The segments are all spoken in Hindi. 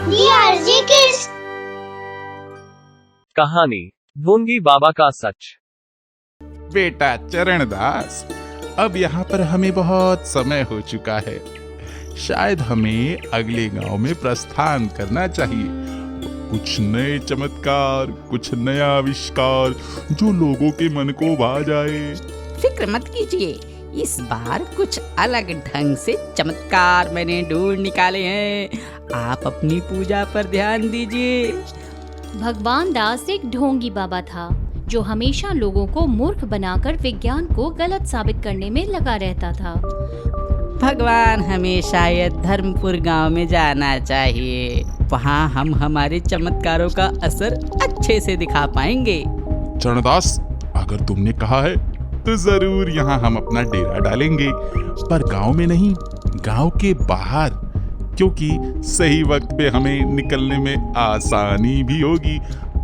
DRG Kids कहानी ढोंगी बाबा का सच। बेटा चरणदास, अब यहाँ पर हमें बहुत समय हो चुका है। शायद हमें अगले गांव में प्रस्थान करना चाहिए। कुछ नए चमत्कार, कुछ नया आविष्कार जो लोगों के मन को भा जाए। फिक्र मत कीजिए, इस बार कुछ अलग ढंग से चमत्कार मैंने ढूंढ निकाले हैं। आप अपनी पूजा पर ध्यान दीजिए। भगवान दास एक ढोंगी बाबा था जो हमेशा लोगों को मूर्ख बनाकर विज्ञान को गलत साबित करने में लगा रहता था। भगवान हमें शायद धर्मपुर गांव में जाना चाहिए। वहाँ हम हमारे चमत्कारों का असर अच्छे से दिखा पाएंगे। चरणदास, अगर तुमने कहा है तो जरूर यहाँ हम अपना डेरा डालेंगे, पर गांव में नहीं, गांव के बाहर, क्योंकि सही वक्त पे हमें निकलने में आसानी भी होगी।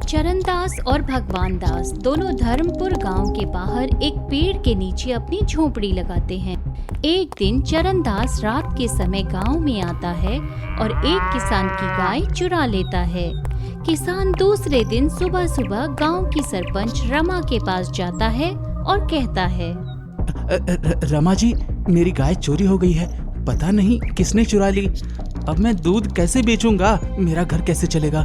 चरणदास और भगवान दास दोनों धर्मपुर गांव के बाहर एक पेड़ के नीचे अपनी झोपड़ी लगाते हैं। एक दिन चरणदास रात के समय गांव में आता है और एक किसान की गाय चुरा लेता है। किसान दूसरे दिन सुबह सुबह गांव की सरपंच रमा के पास जाता है और कहता है, रमा जी, मेरी गाय चोरी हो गई है। पता नहीं किसने चुरा ली। अब मैं दूध कैसे बेचूंगा? मेरा घर कैसे चलेगा?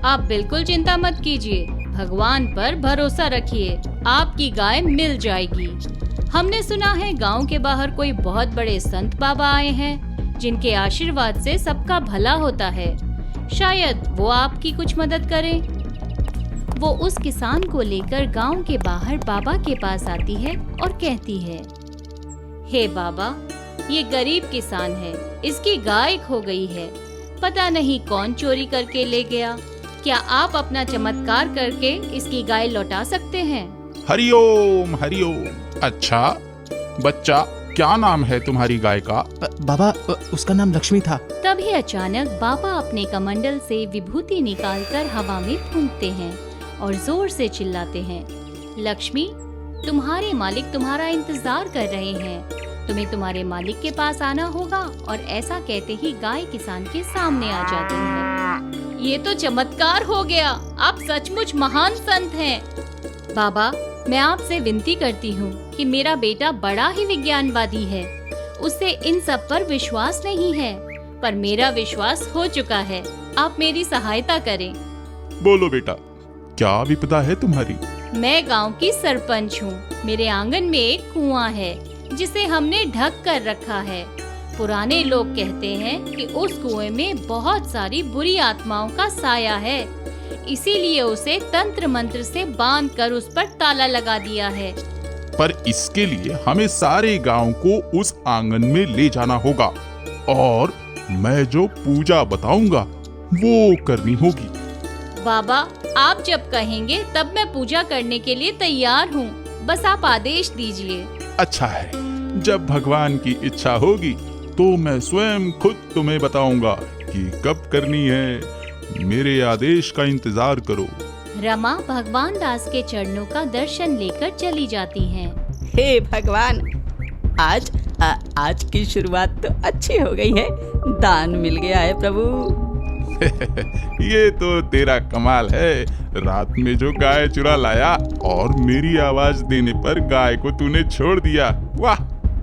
आप बिल्कुल चिंता मत कीजिए, भगवान पर भरोसा रखिए, आपकी गाय मिल जाएगी। हमने सुना है गांव के बाहर कोई बहुत बड़े संत बाबा आए हैं जिनके आशीर्वाद से सबका भला होता है। शायद वो आपकी कुछ मदद करें। वो उस किसान को लेकर गांव के बाहर बाबा के पास आती है और कहती है, हे बाबा, ये गरीब किसान है, इसकी गाय खो गई है। पता नहीं कौन चोरी करके ले गया। क्या आप अपना चमत्कार करके इसकी गाय लौटा सकते हैं? हरिओम हरिओम। अच्छा बच्चा, क्या नाम है तुम्हारी गाय का? बाबा, उसका नाम लक्ष्मी था। तभी अचानक बाबा अपने कमंडल से विभूति निकालकर हवा में फूंकते हैं और जोर से चिल्लाते हैं, लक्ष्मी, तुम्हारे मालिक तुम्हारा इंतजार कर रहे हैं। तुम्हें तुम्हारे मालिक के पास आना होगा। और ऐसा कहते ही गाय किसान के सामने आ जाती है। ये तो चमत्कार हो गया, आप सचमुच महान संत हैं। बाबा, मैं आपसे विनती करती हूँ कि मेरा बेटा बड़ा ही विज्ञानवादी है। उसे इन सब पर विश्वास नहीं है, पर मेरा विश्वास हो चुका है। आप मेरी सहायता करें। बोलो बेटा, क्या विपदा है तुम्हारी? मैं गांव की सरपंच हूँ। मेरे आंगन में एक कुआं है जिसे हमने ढक कर रखा है। पुराने लोग कहते हैं कि उस कुएं में बहुत सारी बुरी आत्माओं का साया है, इसीलिए उसे तंत्र मंत्र से बांध कर उस पर ताला लगा दिया है। पर इसके लिए हमें सारे गांव को उस आंगन में ले जाना होगा और मैं जो पूजा बताऊंगा वो करनी होगी। बाबा, आप जब कहेंगे तब मैं पूजा करने के लिए तैयार हूँ। बस आप आदेश दीजिए। अच्छा है, जब भगवान की इच्छा होगी तो मैं स्वयं खुद तुम्हें बताऊंगा कि कब करनी है। मेरे आदेश का इंतजार करो। रमा भगवान दास के चरणों का दर्शन लेकर चली जाती हैं। हे भगवान, आज की शुरुआत तो अच्छी हो गई है। दान मिल गया है प्रभु। ये तो तेरा कमाल है। रात में जो गाय चुरा लाया और मेरी आवाज देने पर गाय को तूने छोड़ दिया। वाह,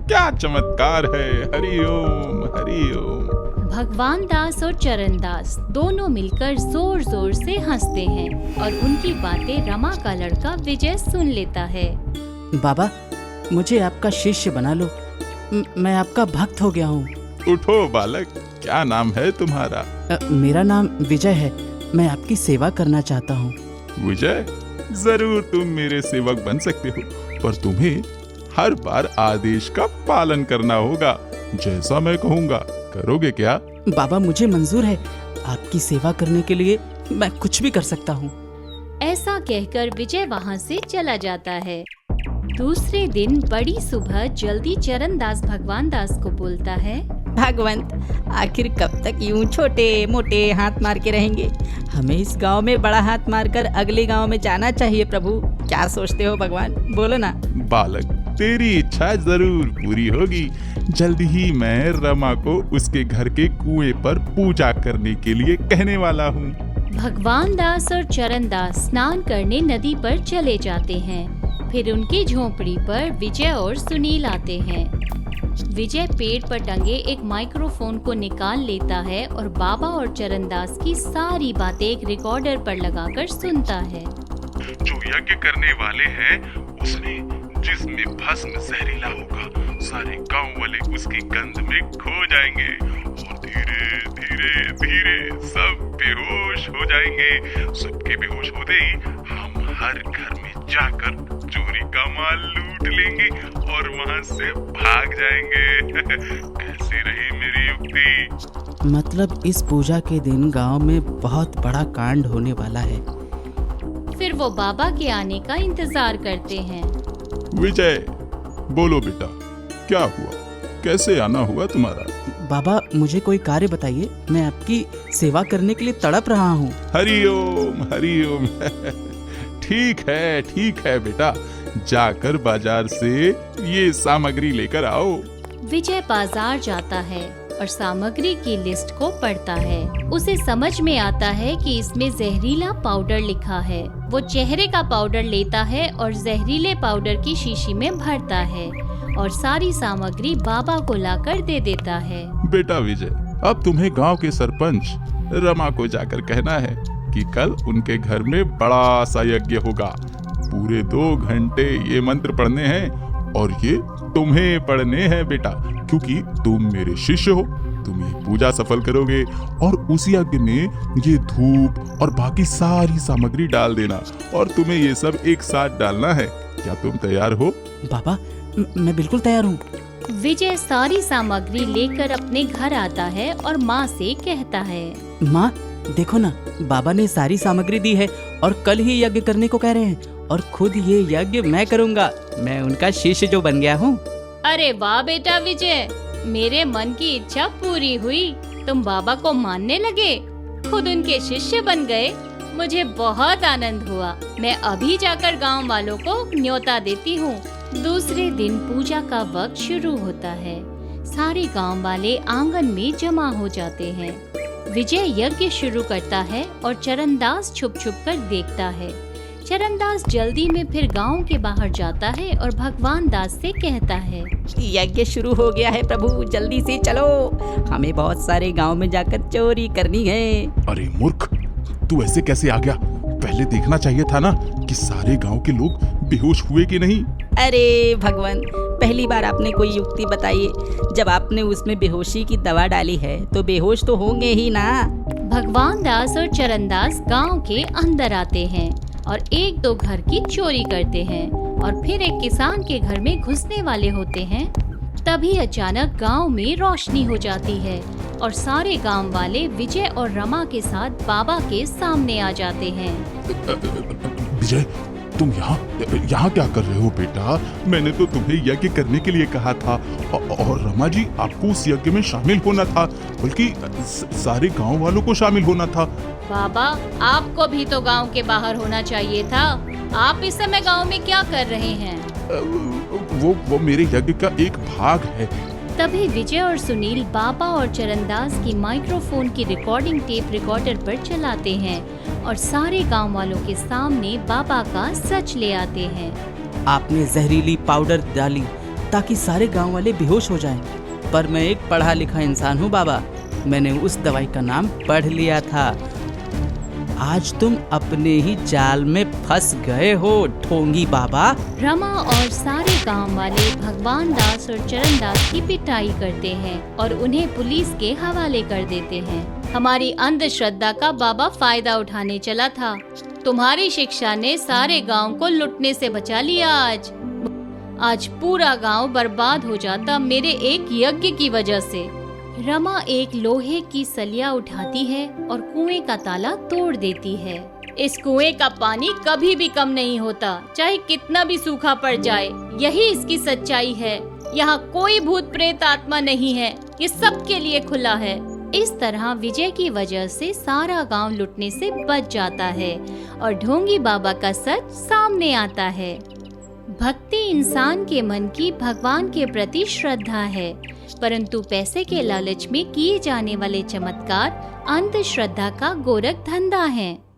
क्या चमत्कार है। हरिओम हरिओम। भगवान दास और चरण दास दोनों मिलकर जोर जोर से हंसते हैं और उनकी बातें रमा का लड़का विजय सुन लेता है। बाबा, मुझे आपका शिष्य बना लो। मैं आपका भक्त हो गया हूँ। उठो बालक, क्या नाम है तुम्हारा? मेरा नाम विजय है। मैं आपकी सेवा करना चाहता हूँ। विजय, जरूर तुम मेरे सेवक बन सकते हो, पर तुम्हें हर बार आदेश का पालन करना होगा। जैसा मैं कहूँगा करोगे क्या? बाबा, मुझे मंजूर है। आपकी सेवा करने के लिए मैं कुछ भी कर सकता हूँ। ऐसा कहकर विजय वहाँ से चला जाता है। दूसरे दिन बड़ी सुबह जल्दी चरणदास भगवान दास को बोलता है, भगवंत, आखिर कब तक यूं छोटे मोटे हाथ मार के रहेंगे? हमें इस गांव में बड़ा हाथ मारकर अगले गांव में जाना चाहिए प्रभु। क्या सोचते हो भगवान, बोलो ना। बालक, तेरी इच्छा जरूर पूरी होगी। जल्दी ही मैं रमा को उसके घर के कुएं पर पूजा करने के लिए कहने वाला हूँ। भगवान दास और चरण दास स्नान करने नदी पर चले जाते हैं। फिर उनकी झोपड़ी पर विजय और सुनील आते हैं। विजय पेड़ पर टंगे एक माइक्रोफोन को निकाल लेता है और बाबा और चरण दास की सारी बातें एक रिकॉर्डर पर लगाकर सुनता है। जो यज्ञ करने वाले हैं उसमें जिसमें भस्म जहरीला होगा, सारे गांव वाले उसकी गंध में खो जाएंगे और धीरे धीरे धीरे सब बेहोश हो जाएंगे। सबके बेहोश होते ही हम हर घर में जाकर चोरी का माल लूट लेंगे और वहां से भाग जाएंगे। कैसी रही मेरी युक्ति? मतलब इस पूजा के दिन गांव में बहुत बड़ा कांड होने वाला है। फिर वो बाबा के आने का इंतजार करते हैं। विजय, बोलो बेटा, क्या हुआ? कैसे आना हुआ तुम्हारा? बाबा मुझे कोई कार्य बताइए, मैं आपकी सेवा करने के लिए तड़प रहा हूँ। हरिओम हरिओम। ठीक है बेटा, जाकर बाजार से ये सामग्री लेकर आओ। विजय बाजार जाता है और सामग्री की लिस्ट को पढ़ता है। उसे समझ में आता है कि इसमें जहरीला पाउडर लिखा है। वो चेहरे का पाउडर लेता है और जहरीले पाउडर की शीशी में भरता है और सारी सामग्री बाबा को लाकर दे देता है। बेटा विजय, अब तुम्हें गांव के सरपंच रमा को जाकर कहना है कि कल उनके घर में बड़ा सा यज्ञ होगा। पूरे 2 घंटे ये मंत्र पढ़ने हैं और ये तुम्हें पढ़ने हैं बेटा, क्योंकि तुम मेरे शिष्य हो। तुम ये पूजा सफल करोगे और उसी यज्ञ में ये धूप और बाकी सारी सामग्री डाल देना और तुम्हें ये सब एक साथ डालना है। क्या तुम तैयार हो? बाबा मैं बिल्कुल तैयार हूँ। विजय सारी सामग्री लेकर अपने घर आता है और माँ से कहता है, माँ देखो ना, बाबा ने सारी सामग्री दी है और कल ही यज्ञ करने को कह रहे हैं और खुद ये यज्ञ मैं करूँगा। मैं उनका शिष्य जो बन गया हूँ। अरे वाह बेटा विजय, मेरे मन की इच्छा पूरी हुई। तुम बाबा को मानने लगे, खुद उनके शिष्य बन गए। मुझे बहुत आनंद हुआ। मैं अभी जाकर गांव वालों को न्योता देती हूँ। दूसरे दिन पूजा का वक्त शुरू होता है। सारे गांव वाले आंगन में जमा हो जाते हैं। विजय यज्ञ शुरू करता है और चरणदास छुप छुप कर देखता है। चरणदास जल्दी में फिर गांव के बाहर जाता है और भगवान दास से कहता है, यज्ञ शुरू हो गया है प्रभु, जल्दी से चलो, हमें बहुत सारे गांव में जाकर चोरी करनी है। अरे मूर्ख, तू ऐसे कैसे आ गया? पहले देखना चाहिए था ना कि सारे गांव के लोग बेहोश हुए कि नहीं। अरे भगवान, पहली बार आपने कोई युक्ति बताई। जब आपने उसमें बेहोशी की दवा डाली है तो बेहोश तो होंगे ही ना। भगवान दास और चरणदास गांव के अंदर आते हैं और 1-2 घर की चोरी करते हैं और फिर एक किसान के घर में घुसने वाले होते हैं। तभी अचानक गांव में रोशनी हो जाती है और सारे गांव वाले विजय और रमा के साथ बाबा के सामने आ जाते हैं। विजय, तुम यहाँ क्या कर रहे हो बेटा? मैंने तो तुम्हें यज्ञ करने के लिए कहा था और रमा जी, आपको उस यज्ञ में शामिल होना था, बल्कि सारे गांव वालों को शामिल होना था। बाबा, आपको भी तो गांव के बाहर होना चाहिए था। आप इस समय गांव में क्या कर रहे हैं? वो मेरे यज्ञ का एक भाग है। तभी विजय और सुनील बाबा और चरणदास की माइक्रोफोन की रिकॉर्डिंग टेप रिकॉर्डर पर चलाते हैं और सारे गांव वालों के सामने बाबा का सच ले आते हैं। आपने जहरीली पाउडर डाली ताकि सारे गांव वाले बेहोश हो जाएं। पर मैं एक पढ़ा लिखा इंसान हूँ बाबा, मैंने उस दवाई का नाम पढ़ लिया था। आज तुम अपने ही जाल में फंस गए हो ढोंगी बाबा। रमा और सारे गांव वाले भगवान दास और चरणदास की पिटाई करते हैं और उन्हें पुलिस के हवाले कर देते हैं। हमारी अंधश्रद्धा का बाबा फायदा उठाने चला था। तुम्हारी शिक्षा ने सारे गांव को लुटने से बचा लिया। आज पूरा गांव बर्बाद हो जाता मेरे एक यज्ञ की वजह से। रमा एक लोहे की सलिया उठाती है और कुएं का ताला तोड़ देती है। इस कुएं का पानी कभी भी कम नहीं होता, चाहे कितना भी सूखा पड़ जाए। यही इसकी सच्चाई है। यहाँ कोई भूत प्रेत आत्मा नहीं है, ये सबके लिए खुला है। इस तरह विजय की वजह से सारा गांव लुटने से बच जाता है और ढोंगी बाबा का सच सामने आता है। भक्ति इंसान के मन की भगवान के प्रति श्रद्धा है। परंतु पैसे के लालच में किए जाने वाले चमत्कार अंधश्रद्धा का गोरख धंधा है।